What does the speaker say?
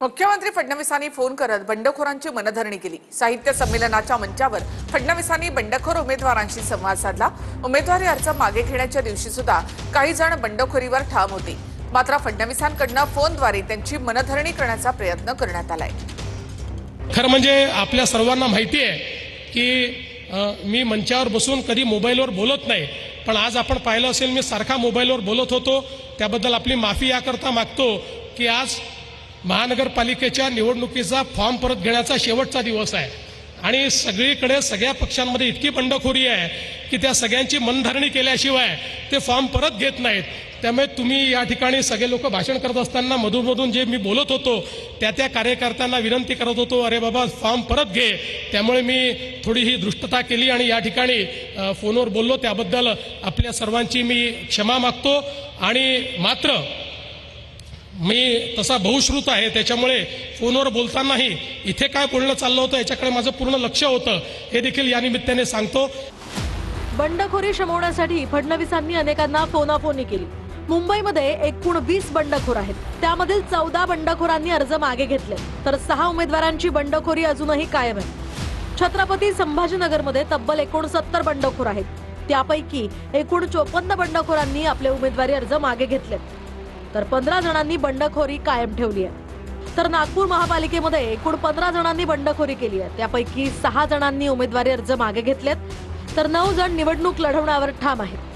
मुख्यमंत्री फडणवीसांनी फोन करत बंडखोरांची मनधरणी केली। साहित्य संमेलनाच्या मंचावर फडणवीसांनी बंडखोर उमेदवारांशी संवाद साधला। उमेदवारी अर्ज मागे घेण्याच्या दिवशी सुद्धा काही जण बंडखोरीवर ठाम होते, मात्र फडणवीसांकडून फोनद्वारे त्यांची मनधरणी करण्याचा प्रयत्न करण्यात आलाय। खरं म्हणजे आपल्या सर्वांना माहिती आहे की मी मंचावर बसून कधी मोबाईलवर बोलत नाही, पण आज आपण पाहिलं असेल मी सारखा मोबाईलवर बोलत होतो, त्याबद्दल आपली माफी याकरता मागतो की आज महानगरपालिकेच्या निवडणुकीचा फॉर्म परत घेण्याचा शेवटचा दिवस आहे आणि सगळीकडे सगळ्या पक्षांमध्ये इतकी बंडखोरी आहे की त्या सगळ्यांची मनधरणी केल्याशिवाय ते फॉर्म परत घेत नाहीत। त्यामुळे तुम्ही या ठिकाणी सगळे लोक भाषण करत असताना मधून जे मी बोलत होतो त्या कार्यकर्त्यांना विनंती करत होतो, अरे बाबा फॉर्म परत घे। त्यामुळे मी थोडी ही दृष्टता केली आणि या ठिकाणी फोनवर बोललो, त्याबद्दल आपल्या सर्वांची मी क्षमा मागतो। आणि मात्र मी तसा बहुश्रुत आहे, त्याच्यामुळे फोनवर बोलतानाही इथे काय बोलणं चाललं होतं याच्याकडे माझं पूर्ण लक्ष होतं, हे देखील या निमित्ताने सांगतो। बंडखोरी शमवण्यासाठी फडणवीसांनी अनेकांना फोनाफोनी केली। मुंबईमध्ये एकूण 20 बंडखोर आहेत, त्यामधील 14 बंडखोरांनी अर्ज मागे घेतले, तर 6 उमेदवारांची बंडखोरी अजूनही कायम आहे। छत्रपती संभाजीनगरमध्ये तब्बल 69 बंडखोर आहेत, त्यापैकी एकूण 54 बंडखोरांनी आपले उमेदवारी अर्ज मागे घेतले, तर 15 जणांनी बंडखोरी कायम ठेवली आहे। तर नागपूर महापालिकेमध्ये एकूण 15 जणांनी बंडखोरी केली आहे, त्यापैकी 6 जणांनी उमेदवारी अर्ज मागे घेतलेत, तर 9 जण निवडणूक लढवण्यावर ठाम आहेत।